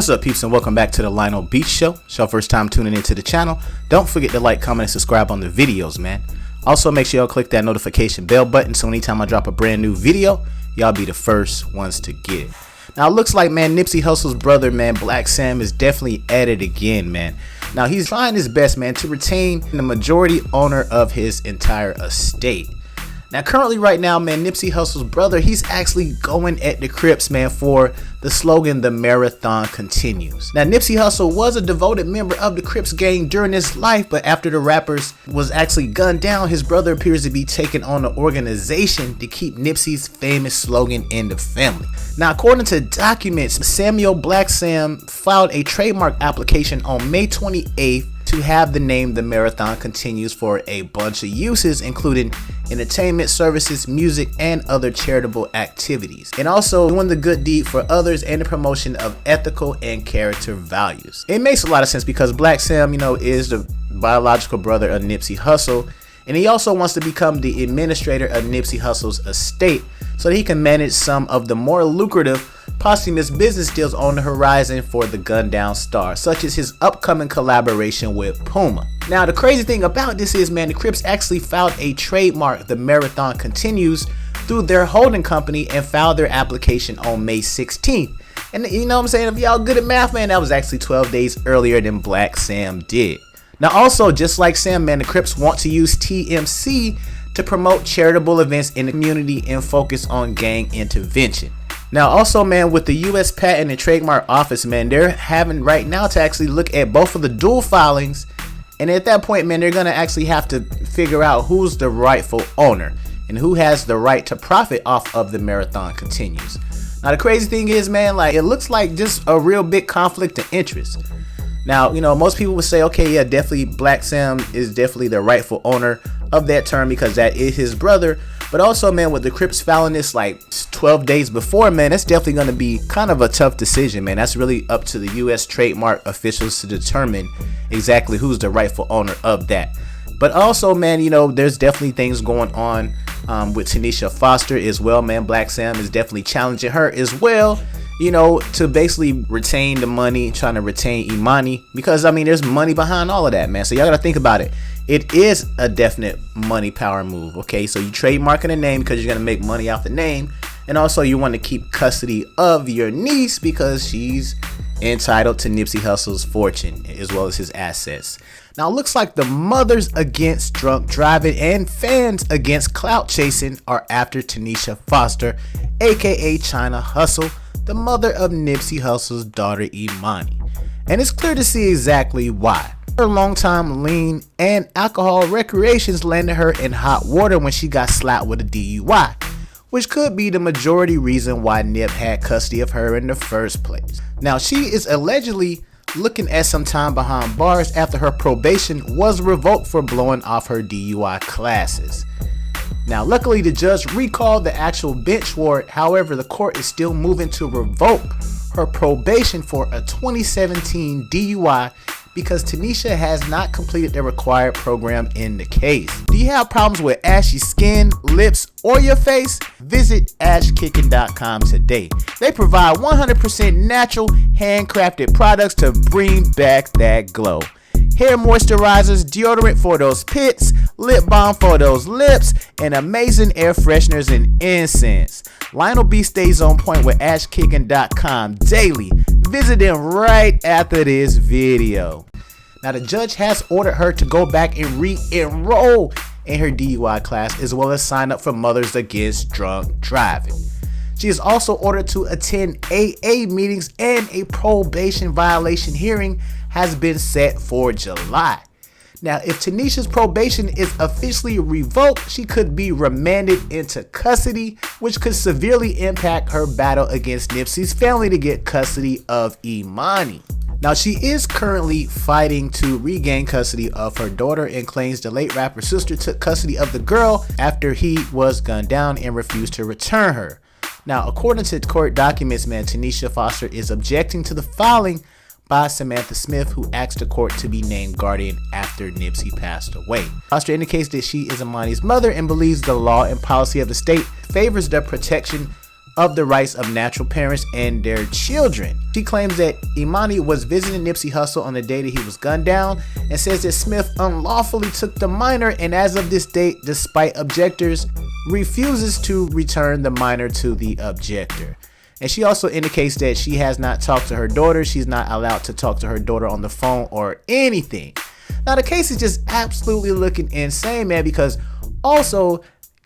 What's up, peeps, and welcome back to the LionelB show. It's your first time tuning into the channel. Don't forget to like, comment, and subscribe on the videos, man. Also, make sure y'all click that notification bell button so anytime I drop a brand new video, y'all be the first ones to get it. Now, it looks like, man, Nipsey Hussle's brother, man, Blac Sam, is definitely at it again, man. Now, he's trying his best, man, to retain the majority owner of his entire estate. Now, currently right now, man, Nipsey Hussle's brother, he's actually going at the Crips, man, for the slogan, "The Marathon Continues." Now, Nipsey Hussle was a devoted member of the Crips gang during his life, but after the rappers was actually gunned down, his brother appears to be taking on the organization to keep Nipsey's famous slogan in the family. Now, according to documents, Samuel Blac Sam filed a trademark application on May 28th to have the name "The Marathon Continues" for a bunch of uses, including entertainment services, music, and other charitable activities, and also doing the good deed for others and the promotion of ethical and character values. It makes a lot of sense because Blac Sam, is the biological brother of Nipsey Hussle, and he also wants to become the administrator of Nipsey Hussle's estate so that he can manage some of the more lucrative posthumous business deals on the horizon for the gunned down star, such as his upcoming collaboration with Puma. Now, the crazy thing about this is, man, the Crips actually filed a trademark, "The Marathon Continues," through their holding company and filed their application on May 16th. And you know what I'm saying? If y'all good at math, man, that was actually 12 days earlier than Blac Sam did. Now, also, just like Sam, man, the Crips want to use TMC to promote charitable events in the community and focus on gang intervention. Now, also, man, with the U.S. Patent and Trademark Office, man, they're having right now to actually look at both of the dual filings. And at that point, man, they're going to actually have to figure out who's the rightful owner and who has the right to profit off of the Marathon Continues. Now, the crazy thing is, man, like, it looks like just a real big conflict of interest. Now, most people would say, okay, yeah, definitely Blac Sam is definitely the rightful owner of that term because that is his brother. But also, man, with the Crips filing this like 12 days before, man, that's definitely going to be kind of a tough decision, man. That's really up to the U.S. trademark officials to determine exactly who's the rightful owner of that. But also, man, there's definitely things going on with Tanisha Foster as well, man. Blac Sam is definitely challenging her as well, to basically retain the money, trying to retain Imani, because, there's money behind all of that, man. So y'all got to think about it. It is a definite money power move, okay? So you trademarking a name because you're going to make money off the name, and also you want to keep custody of your niece because she's entitled to Nipsey Hussle's fortune as well as his assets. Now, it looks like the mothers against drunk driving and fans against clout chasing are after Tanisha Foster, aka China Hussle, the mother of Nipsey Hussle's daughter Imani. And it's clear to see exactly why. Her longtime lean and alcohol recreations landed her in hot water when she got slapped with a DUI, which could be the majority reason why Nip had custody of her in the first place. Now, she is allegedly looking at some time behind bars after her probation was revoked for blowing off her DUI classes. Now, luckily, the judge recalled the actual bench warrant. However, the court is still moving to revoke her probation for a 2017 DUI because Tanisha has not completed the required program in the case. Do you have problems with ashy skin, lips, or your face? Visit ashkicking.com today. They provide 100% natural, handcrafted products to bring back that glow. Hair moisturizers, deodorant for those pits, lip balm for those lips, and amazing air fresheners and incense. LionelB stays on point with ashkicking.com daily. Visit them right after this video. Now, the judge has ordered her to go back and re-enroll in her DUI class as well as sign up for Mothers Against Drunk Driving. She is also ordered to attend AA meetings, and a probation violation hearing has been set for July. Now, if Tanisha's probation is officially revoked, she could be remanded into custody, which could severely impact her battle against Nipsey's family to get custody of Imani. Now, she is currently fighting to regain custody of her daughter and claims the late rapper's sister took custody of the girl after he was gunned down and refused to return her. Now, according to court documents, man, Tanisha Foster is objecting to the filing by Samantha Smith, who asked the court to be named guardian after Nipsey passed away. Foster indicates that she is Imani's mother and believes the law and policy of the state favors the protection of the rights of natural parents and their children. She claims that Imani was visiting Nipsey Hussle on the day that he was gunned down and says that Smith unlawfully took the minor, and as of this date, despite objectors, refuses to return the minor to the objector. And she also indicates that she has not talked to her daughter. She's not allowed to talk to her daughter on the phone or anything. Now the case is just absolutely looking insane, man, because also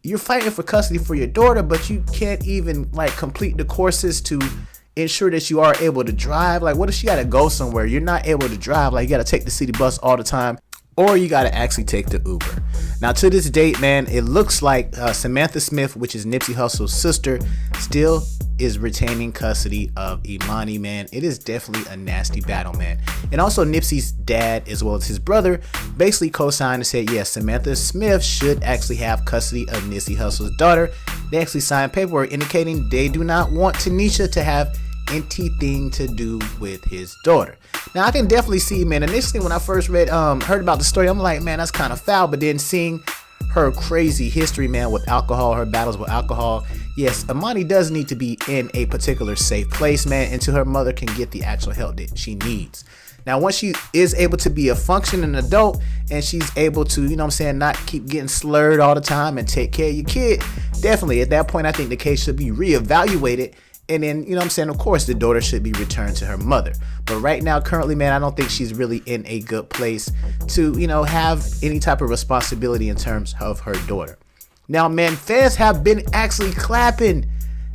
you're fighting for custody for your daughter, but you can't even like complete the courses to ensure that you are able to drive. Like, what if she got to go somewhere? You're not able to drive. Like, you got to take the city bus all the time, or you got to actually take the Uber. Now, to this date, man, it looks like Samantha Smith, which is Nipsey Hussle's sister, still is retaining custody of Imani, man. It is definitely a nasty battle, man. And also Nipsey's dad, as well as his brother, basically co-signed and said, yes, Samantha Smith should actually have custody of Nipsey Hussle's daughter. They actually signed paperwork indicating they do not want Tanisha to have anything to do with his daughter. Now, I can definitely see, man, initially when I first heard about the story, I'm like, man, that's kind of foul. But then seeing her crazy history, man, with alcohol, her battles with alcohol, yes, Imani does need to be in a particular safe place, man, until her mother can get the actual help that she needs. Now, once she is able to be a functioning adult and she's able to, you know what I'm saying, not keep getting slurred all the time and take care of your kid, definitely at that point, I think the case should be reevaluated. And then, you know what I'm saying, of course, the daughter should be returned to her mother. But right now, currently, man, I don't think she's really in a good place to, you know, have any type of responsibility in terms of her daughter. Now, man, fans have been actually clapping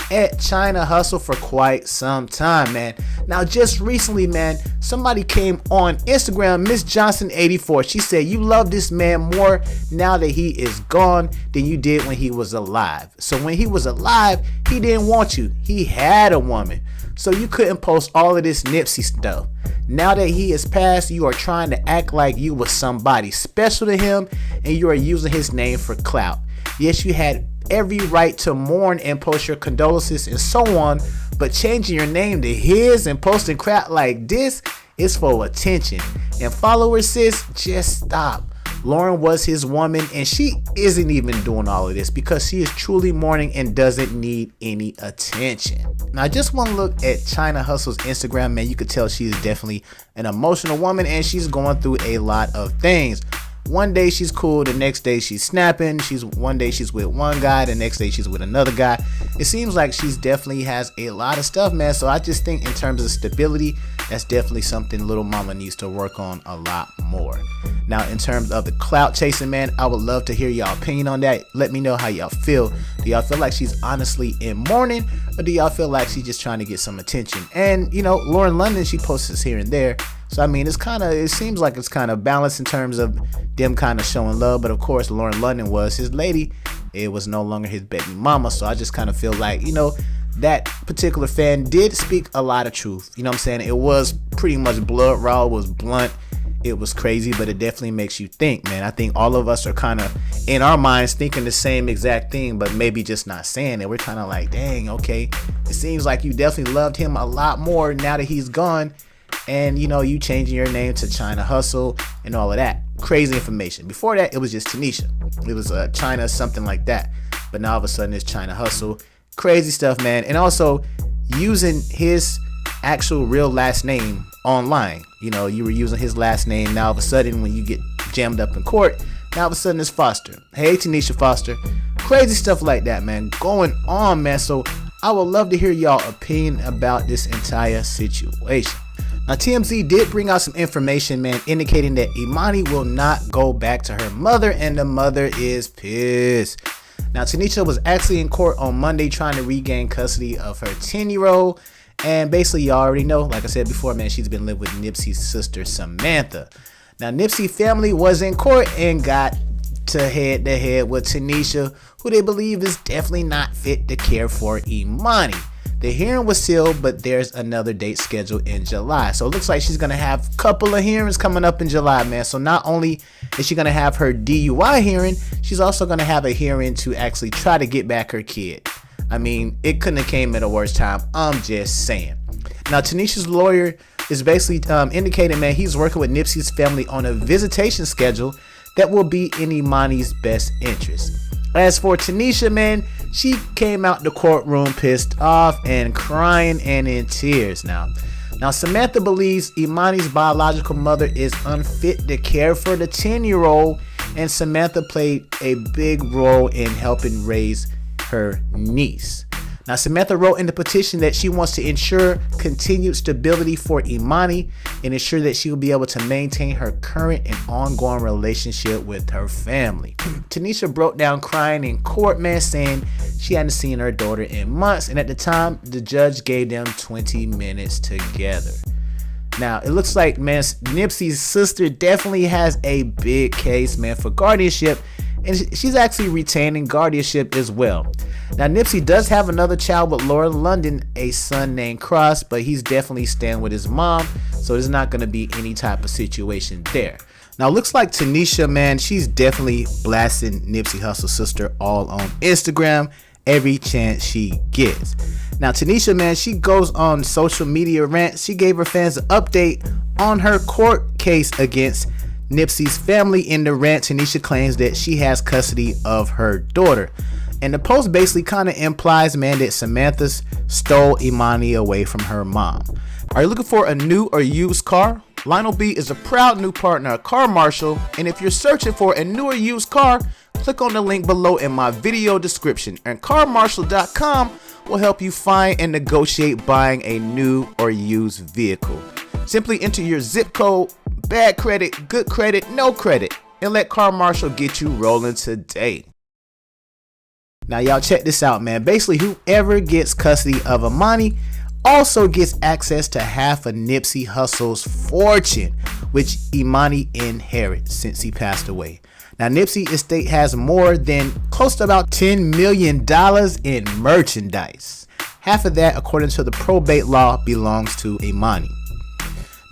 at China Hustle for quite some time, man. Now, just recently, man, somebody came on Instagram, Miss Johnson 84. She said, you love this man more now that he is gone than you did when he was alive. So when he was alive, he didn't want you. He had a woman. So you couldn't post all of this Nipsey stuff. Now that he is passed, you are trying to act like you was somebody special to him and you are using his name for clout. Yes, you had every right to mourn and post your condolences and so on, but changing your name to his and posting crap like this is for attention. And followers, sis, just stop. Lauren was his woman and she isn't even doing all of this because she is truly mourning and doesn't need any attention. Now, just one look at China Hustle's Instagram, man, you could tell she is definitely an emotional woman and she's going through a lot of things. One day she's cool, the next day she's snapping. One day she's with one guy, the next day she's with another guy. It seems like she's definitely has a lot of stuff, man. So I just think in terms of stability, that's definitely something little mama needs to work on a lot more. Now, in terms of the clout chasing, man, I would love to hear y'all opinion on that. Let me know how y'all feel. Do y'all feel like she's honestly in mourning, or do y'all feel like she's just trying to get some attention? And, you know, Lauren London, she posts this here and there. So, I mean, it seems like it's kind of balanced in terms of them kind of showing love. But, of course, Lauren London was his lady. It was no longer his baby mama. So I just kind of feel like, you know, that particular fan did speak a lot of truth. You know what I'm saying? It was pretty much blood raw. It was blunt. It was crazy, but it definitely makes you think, man. I think all of us are kind of in our minds thinking the same exact thing, but maybe just not saying it. We're kind of like, dang, okay. It seems like you definitely loved him a lot more now that he's gone. And, you know, you changing your name to China Hustle and all of that. Crazy information. Before that, it was just Tanisha. It was China, something like that. But now all of a sudden it's China Hustle. Crazy stuff, man. And also using his actual real last name online. You know, you were using his last name. Now all of a sudden when you get jammed up in court, now all of a sudden it's Foster. Hey, Tanisha Foster. Crazy stuff like that, man. Going on, man. So I would love to hear y'all opinion about this entire situation. Now, TMZ did bring out some information, man, indicating that Imani will not go back to her mother, and the mother is pissed. Now, Tanisha was actually in court on Monday trying to regain custody of her 10-year-old. And basically, you already know, like I said before, man, she's been living with Nipsey's sister, Samantha. Now, Nipsey family was in court and got to head with Tanisha, who they believe is definitely not fit to care for Imani. The hearing was sealed, but there's another date scheduled in July. So it looks like she's going to have a couple of hearings coming up in July, man. So not only is she going to have her DUI hearing, she's also going to have a hearing to actually try to get back her kid. I mean, it couldn't have came at a worse time. I'm just saying. Now, Tanisha's lawyer is basically indicating, man, he's working with Nipsey's family on a visitation schedule that will be in Imani's best interest. As for Tanisha, man, she came out the courtroom pissed off and crying and in tears. Now Samantha believes Imani's biological mother is unfit to care for the 10-year-old, and Samantha played a big role in helping raise her niece. Now, Samantha wrote in the petition that she wants to ensure continued stability for Imani and ensure that she will be able to maintain her current and ongoing relationship with her family. Tanisha broke down crying in court, man, saying she hadn't seen her daughter in months, and at the time, the judge gave them 20 minutes together. Now, it looks like, man, Nipsey's sister definitely has a big case, man, for guardianship, and she's actually retaining guardianship as well. Now, Nipsey does have another child with Laura London, a son named Cross, but he's definitely staying with his mom, so there's not going to be any type of situation there. Now, looks like Tanisha, man, she's definitely blasting Nipsey Hussle's sister all on Instagram every chance she gets. Now, Tanisha, man, she goes on social media rants. She gave her fans an update on her court case against Nipsey's family. In the rant, Tanisha claims that she has custody of her daughter. And the post basically kind of implies, man, that Samantha stole Imani away from her mom. Are you looking for a new or used car? LionelB is a proud new partner of Car Marshal, and if you're searching for a new or used car, click on the link below in my video description, and carmarshal.com will help you find and negotiate buying a new or used vehicle. Simply enter your zip code, bad credit, good credit, no credit, and let Car Marshal get you rolling today. Now, y'all, check this out, man. Basically, whoever gets custody of Imani also gets access to half of Nipsey Hussle's fortune, which Imani inherits since he passed away. Now, Nipsey estate has more than close to about $10 million in merchandise. Half of that, according to the probate law, belongs to Imani.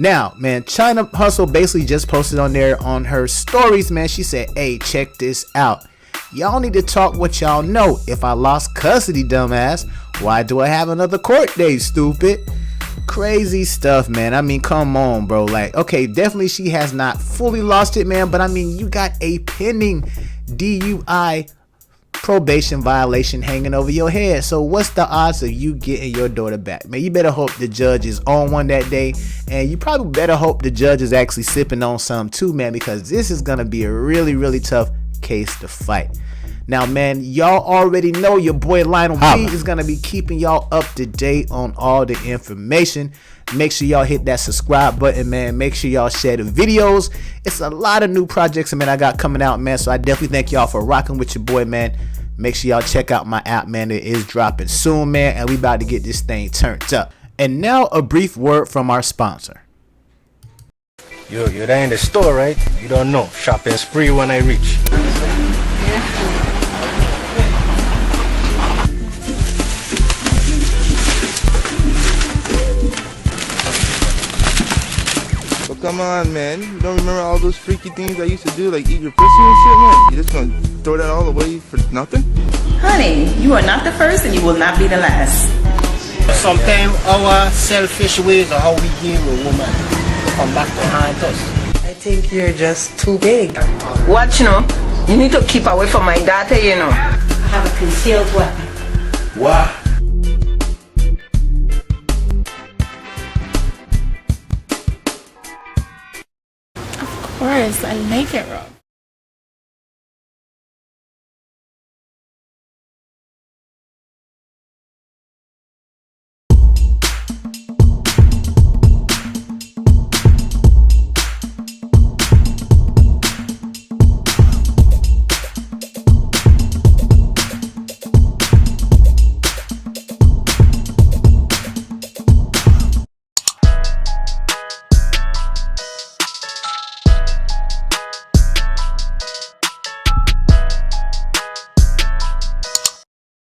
Now, man, China Hustle basically just posted on there on her stories, man. She said, hey, check this out. Y'all need to talk what y'all know. If I lost custody, dumbass, why do I have another court date, stupid? Crazy stuff, man. I mean, come on, bro. Like, okay, definitely she has not fully lost it, man. But I mean, you got a pending DUI probation violation hanging over your head. So what's the odds of you getting your daughter back, man? You better hope the judge is on one that day, and you probably better hope the judge is actually sipping on some too, man, because this is gonna be a really, really tough case to fight. Now, man, y'all already know your boy LionelB is gonna be keeping y'all up to date on all the information. Make sure y'all hit that subscribe button, man. Make sure y'all share the videos. It's a lot of new projects, man, I got coming out, man. So I definitely thank y'all for rocking with your boy, man. Make sure y'all check out my app, man. It is dropping soon, man, and we about to get this thing turned up. And now a brief word from our sponsor. You're there in the store, right? You don't know. Shopping spree when I reach. Well, come on, man. You don't remember all those freaky things I used to do, like eat your pussy and shit, man? You just gonna throw that all away for nothing? Honey, you are not the first and you will not be the last. Sometimes our selfish ways or how we deal with women come back to haunt us. I think you're just too big. Watch, you know. You need to keep away from my daughter, you know. I have a concealed weapon. What? Of course, I like it, Rob.